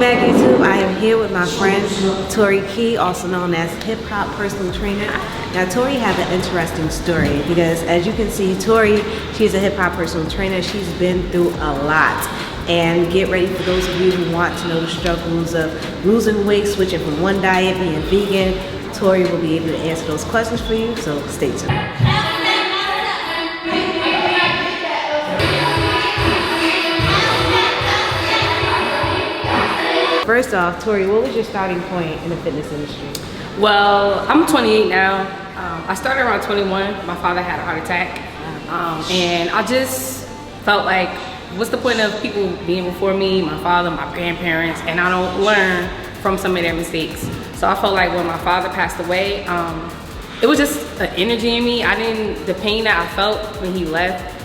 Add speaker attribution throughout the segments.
Speaker 1: Mag YouTube. I am here with my friend Tori Key, also known as Hip Hop Personal Trainer. Now Tori has an interesting story because as you can see, Tori, she's a hip hop personal trainer. She's been through a lot. And get ready for those of you who want to know the struggles of losing weight, switching from one diet, being vegan. Tori will be able to answer those questions for you, so stay tuned. First off, Tori, what was your starting point in the fitness industry?
Speaker 2: Well, I'm 28 now. I started around 21. My father had a heart attack. And I just felt like, what's the point of people being before me, my father, my grandparents, and I don't learn from some of their mistakes. So I felt like when my father passed away, it was just an energy in me. The pain that I felt when he left,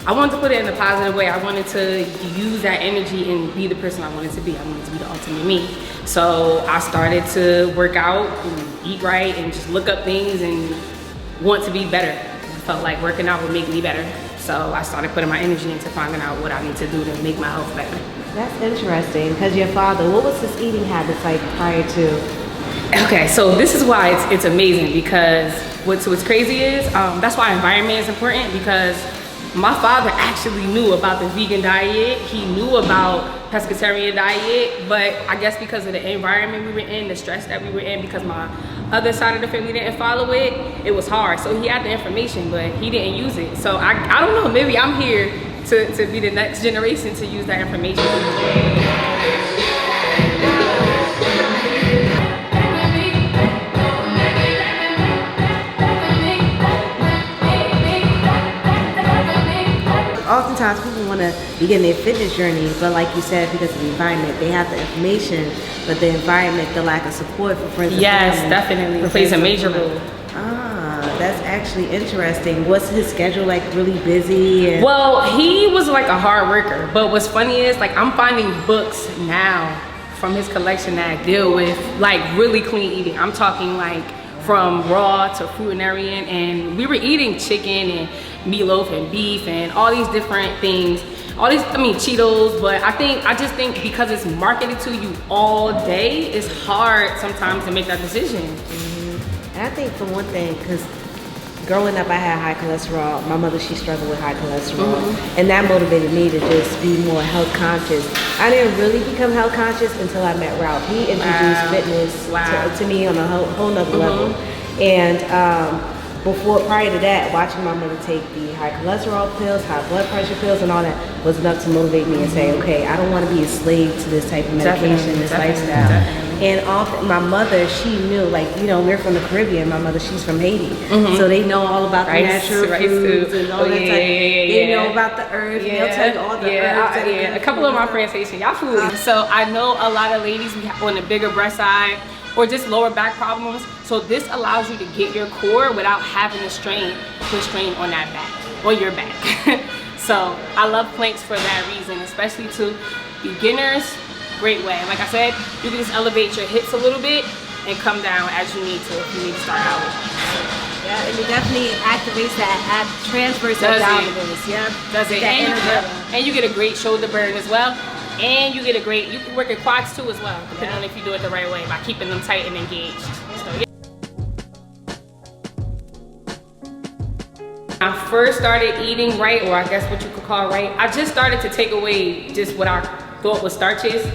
Speaker 2: I wanted to put it in a positive way. I wanted to use that energy and be the person I wanted to be. I wanted to be the ultimate me. So I started to work out and eat right and just look up things and want to be better. I felt like working out would make me better. So I started putting my energy into finding out what I need to do to make my health better.
Speaker 1: That's interesting, because your father, what was his eating habits like prior to?
Speaker 2: Okay, so this is why it's amazing, because what's crazy is, that's why environment is important, because my father actually knew about the vegan diet. He knew about pescatarian diet, but I guess because of the environment we were in, the stress that we were in, because my other side of the family didn't follow it, it was hard. So he had the information, but he didn't use it. So I don't know, maybe I'm here to be the next generation to use that information.
Speaker 1: Oftentimes people want to begin their fitness journey, but like you said, because of the environment, they have the information, but the environment, the lack of support for friends and family.
Speaker 2: Yes, definitely. It plays a major role.
Speaker 1: That's actually interesting. What's his schedule like? Really busy?
Speaker 2: Well, he was like a hard worker, but what's funny is, like, I'm finding books now from his collection that deal with like really clean eating. I'm talking like from raw to fruitarian, and we were eating chicken and meatloaf and beef and all these different things, Cheetos, but I just think because it's marketed to you all day, it's hard sometimes to make that decision.
Speaker 1: And I think for one thing, because growing up I had high cholesterol. My mother, she struggled with high cholesterol, and that motivated me to just be more health conscious. I didn't really become health conscious until I met Ralph. He introduced fitness to me on a whole nother level. And prior to that, watching my mother take the high cholesterol pills, high blood pressure pills, and all that was enough to motivate me and say, okay, I don't want to be a slave to this type of medication, this lifestyle. And often my mother, she knew, like, you know, we're from the Caribbean. My mother, she's from Haiti. So they know all about the natural foods and all that type. They know about the herbs. They'll tell you all the herbs.
Speaker 2: A couple of my friends Haitian, y'all food. So I know a lot of ladies on the bigger breast side or just lower back problems. So this allows you to get your core without having to put strain on that back, on your back. So I love planks for that reason, especially to beginners. Great way. Like I said, you can just elevate your hips a little bit and come down as you need to if you need to start out.
Speaker 1: Yeah, and it definitely activates that transverse abdominals. Yeah,
Speaker 2: does it? And you get a great shoulder burn as well. And you get you can work your quads too as well, depending on if you do it the right way by keeping them tight and engaged. So, yeah. I first started eating right, or I guess what you could call right, I just started to take away just what I thought was starches,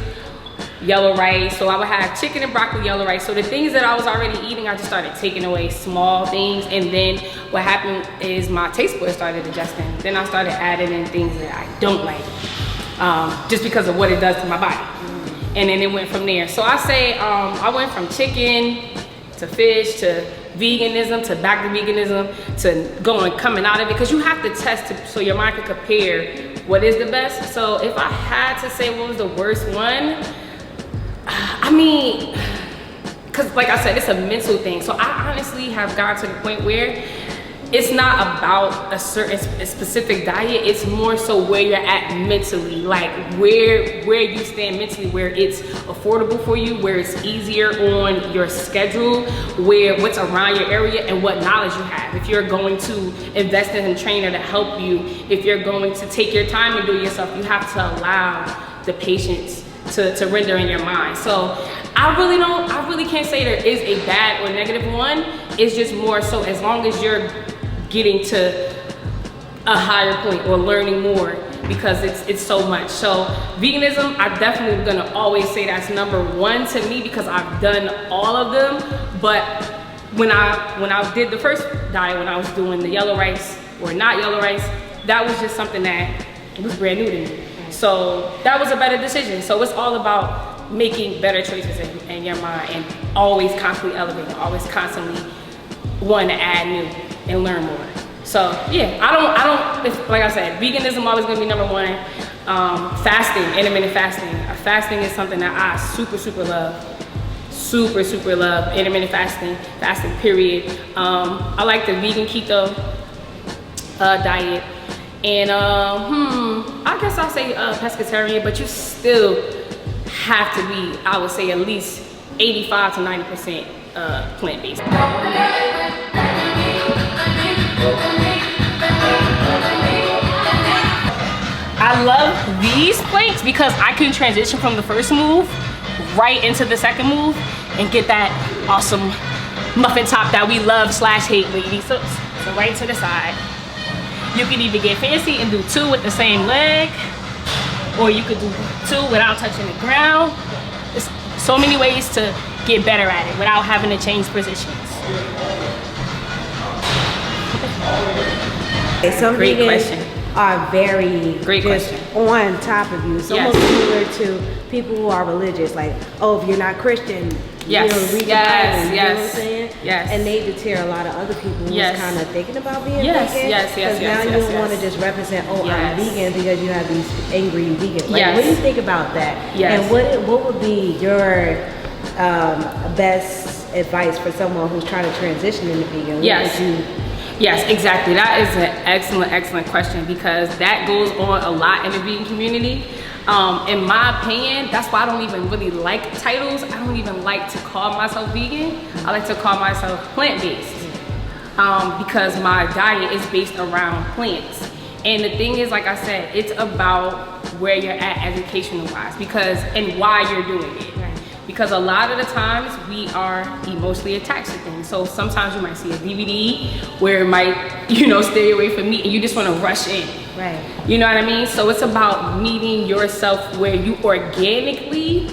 Speaker 2: yellow rice. So I would have chicken and broccoli, yellow rice. So the things that I was already eating, I just started taking away small things. And then what happened is my taste buds started adjusting. Then I started adding in things that I don't like, just because of what it does to my body. And then it went from there. So I say I went from chicken to fish to veganism to back to veganism to coming out of it, because you have to test so your mind can compare what is the best. So if I had to say what was the worst one, I mean, because like I said, it's a mental thing. So I honestly have gotten to the point where it's not about a specific diet. It's more so where you're at mentally, like where you stand mentally, where it's affordable for you, where it's easier on your schedule, where what's around your area and what knowledge you have. If you're going to invest in a trainer to help you, if you're going to take your time and do it yourself, you have to allow the patience to render in your mind. So I really can't say there is a bad or negative one. It's just more so as long as you're getting to a higher point or learning more, because it's so much. So veganism, I definitely gonna always say that's number one to me, because I've done all of them. But when I did the first diet, when I was doing the yellow rice or not yellow rice, that was just something that was brand new to me. So that was a better decision. So it's all about making better choices in your mind, and always constantly elevating, always constantly wanting to add new and learn more. So yeah, I don't, like I said, veganism always gonna be number one. Fasting, intermittent fasting. Fasting is something that I super love. Super love intermittent fasting period. I like the vegan keto diet. And I guess I'll say pescatarian, but you still have to be, I would say, at least 85 to 90% plant-based. I love these plates because I can transition from the first move right into the second move and get that awesome muffin top that we love / hate, ladies. So right to the side. You can either get fancy and do 2 with the same leg, or you could do 2 without touching the ground. There's so many ways to get better at it without having to change positions.
Speaker 1: Some
Speaker 2: Great
Speaker 1: vegans
Speaker 2: question.
Speaker 1: are very
Speaker 2: Great
Speaker 1: just
Speaker 2: question.
Speaker 1: on top of you. It's almost similar to people who are religious, like, oh, if you're not Christian,
Speaker 2: Yes,
Speaker 1: you know, read the
Speaker 2: yes,
Speaker 1: Bible, you
Speaker 2: yes,
Speaker 1: know what I'm saying?
Speaker 2: yes.
Speaker 1: And they deter a lot of other people who's
Speaker 2: Yes.
Speaker 1: kind of thinking about being
Speaker 2: Yes,
Speaker 1: vegan.
Speaker 2: yes, yes,
Speaker 1: Because
Speaker 2: yes,
Speaker 1: now
Speaker 2: yes,
Speaker 1: you don't
Speaker 2: yes.
Speaker 1: want to just represent, oh, I'm
Speaker 2: Yes.
Speaker 1: vegan, because you have these angry vegans. Like,
Speaker 2: Yes.
Speaker 1: what do you think about that?
Speaker 2: Yes.
Speaker 1: And what would be your best advice for someone who's trying to transition into vegan? What
Speaker 2: Yes.
Speaker 1: would you?
Speaker 2: Yes, exactly. That is an excellent question, because that goes on a lot in the vegan community. In my opinion, that's why I don't even really like titles. I don't even like to call myself vegan. I like to call myself plant-based, because my diet is based around plants. And the thing is, like I said, it's about where you're at educational-wise, and why you're doing it. Because a lot of the times we are emotionally attached to things. So sometimes you might see a DVD where it might, stay away from meat, and you just want to rush in.
Speaker 1: Right.
Speaker 2: You know what I mean? So it's about meeting yourself where you organically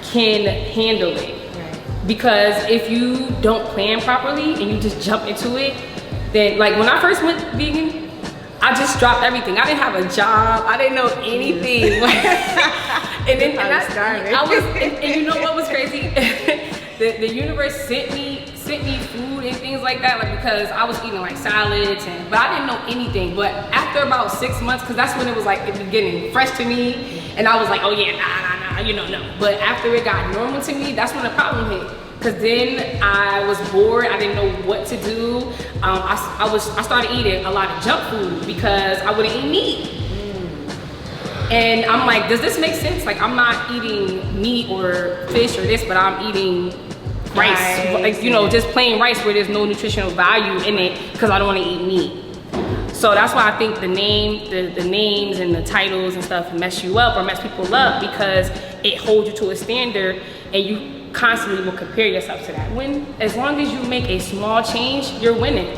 Speaker 2: can handle it.
Speaker 1: Right.
Speaker 2: Because if you don't plan properly and you just jump into it, then, like, when I first went vegan, I just dropped everything. I didn't have a job. I didn't know anything. And you know what was crazy? the universe sent me food and things like that, like, because I was eating like salads, but I didn't know anything. But after about 6 months, because that's when it was like in the beginning fresh to me, and I was like, oh yeah, nah, no. But after it got normal to me, that's when the problem hit. Because then I was bored, I didn't know what to do. I started eating a lot of junk food because I wouldn't eat meat. And I'm like, does this make sense? Like, I'm not eating meat or fish or this, but I'm eating rice. Like, just plain rice where there's no nutritional value in it, because I don't want to eat meat. So that's why I think the names and the titles and stuff mess you up or mess people up, because it holds you to a standard, and you constantly will compare yourself to that. As long as you make a small change, you're winning.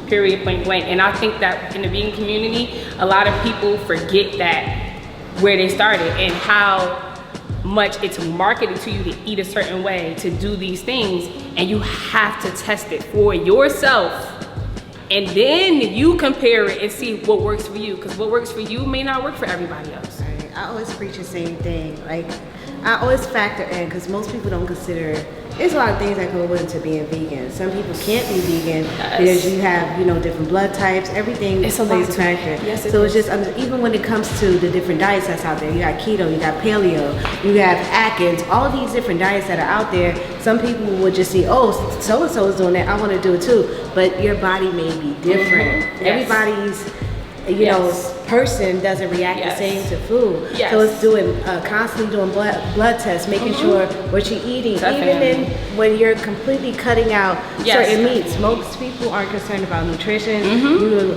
Speaker 2: Period, point blank. And I think that in the vegan community, a lot of people forget that, where they started, and how much it's marketed to you to eat a certain way, to do these things, and you have to test it for yourself, and then you compare it and see what works for you, because what works for you may not work for everybody else.
Speaker 1: Right. I always preach the same thing. Like, I always factor in, because most people don't consider, there's a lot of things that go into being vegan. Some people can't be vegan because you have, different blood types. Everything plays a factor.
Speaker 2: Yes,
Speaker 1: so it's just, even when it comes to the different diets that's out there, you got keto, you got paleo, you have Atkins, all of these different diets that are out there. Some people would just see, oh, so-and-so is doing that, I want to do it too. But your body may be different.
Speaker 2: Yes.
Speaker 1: Everybody's, person doesn't react the same to food.
Speaker 2: Yes.
Speaker 1: So it's doing constantly doing blood tests, making sure what you're eating, even when you're completely cutting out certain meats. Most people aren't concerned about nutrition.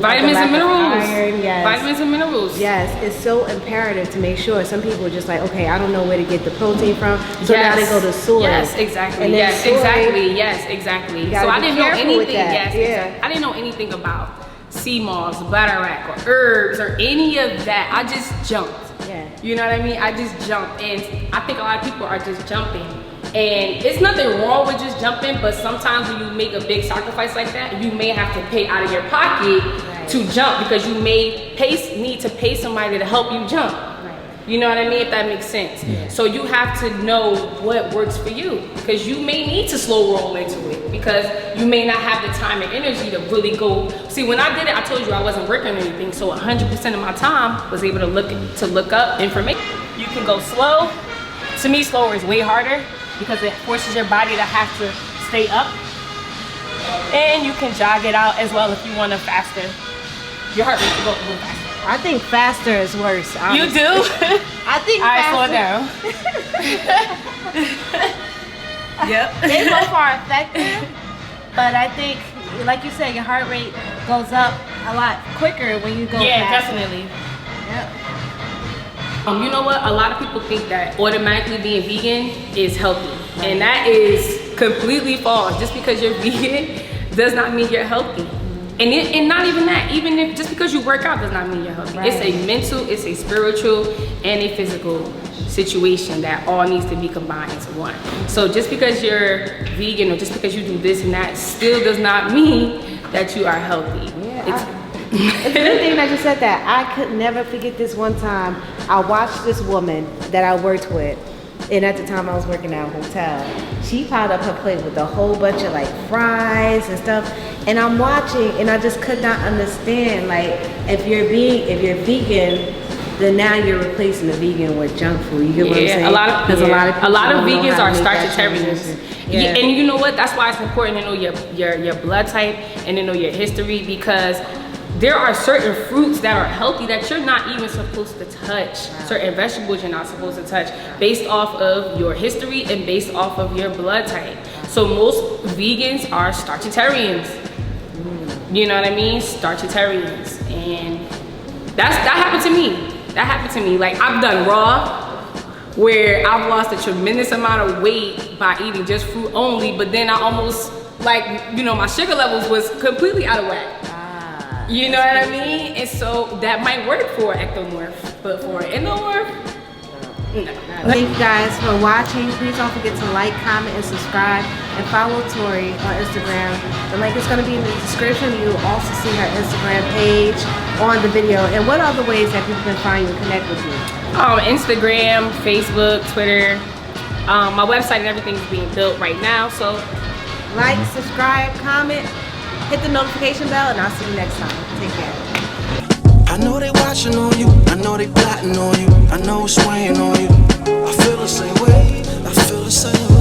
Speaker 2: Vitamins and minerals.
Speaker 1: Iron,
Speaker 2: Vitamins and minerals.
Speaker 1: Yes, it's so imperative to make sure. Some people are just like, okay, I don't know where to get the protein from, so now they go to soy.
Speaker 2: Yes, exactly.
Speaker 1: And then
Speaker 2: Exactly. So I didn't know anything.
Speaker 1: I
Speaker 2: didn't know anything about sea moss, buttermilk, or herbs, or any of that. I just jumped.
Speaker 1: Yeah.
Speaker 2: You know what I mean? I just jumped, and I think a lot of people are just jumping. And it's nothing wrong with just jumping, but sometimes when you make a big sacrifice like that, you may have to pay out of your pocket to jump, because you may need to pay somebody to help you jump. You know what I mean? If that makes sense. Yeah. So you have to know what works for you, because you may need to slow roll into it, because you may not have the time and energy to really go. See, when I did it, I told you I wasn't working on anything, so 100% of my time was able to look up information. You can go slow. To me, slower is way harder, because it forces your body to have to stay up. And you can jog it out as well if you want to faster. Your heart rate will go a little faster.
Speaker 1: I think faster is worse. Honestly.
Speaker 2: You do?
Speaker 1: I think
Speaker 2: All right,
Speaker 1: faster.
Speaker 2: slow down. Yep.
Speaker 1: They both are effective, but I think, like you said, your heart rate goes up a lot quicker when you go faster.
Speaker 2: Definitely.
Speaker 1: Yep.
Speaker 2: You know what? A lot of people think that automatically being vegan is healthy, and that is completely false. Just because you're vegan does not mean you're healthy. And not even that, even if just because you work out does not mean you're healthy. It's a mental, it's a spiritual, and a physical situation that all needs to be combined into one. So just because you're vegan or just because you do this and that still does not mean that you are healthy.
Speaker 1: It's a good thing that you said that. I could never forget this one time. I watched this woman that I worked with, and at the time I was working at a hotel. She piled up her plate with a whole bunch of like fries and stuff. And I'm watching, and I just could not understand, like, if you're vegan, then now you're replacing the vegan with junk food. You get what I'm saying?
Speaker 2: A lot of vegans are starchitarians.
Speaker 1: Yeah.
Speaker 2: And you know what? That's why it's important to know your blood type and to know your history, because there are certain fruits that are healthy that you're not even supposed to touch. Certain vegetables you're not supposed to touch, based off of your history and based off of your blood type. So most vegans are starchitarians. You know what I mean? Starchitarians. And that happened to me. That happened to me. Like, I've done raw, where I've lost a tremendous amount of weight by eating just fruit only, but then I almost, like, you know, my sugar levels was completely out of whack. You know what I mean? And so that might work for ectomorph, but for endomorph, no.
Speaker 1: Thank you guys for watching. Please don't forget to like, comment, and subscribe, and follow Tori on Instagram. The link is going to be in the description. You'll also see her Instagram page on the video. And what other ways that people can find you and connect with you?
Speaker 2: Instagram, Facebook, Twitter. My website and everything is being built right now. So
Speaker 1: like, subscribe, comment, hit the notification bell, and I'll see you next time. Take care.
Speaker 3: I know they watching on you, I know they plotting on you, I know it's weighing on you. I feel the same way, I feel the same way.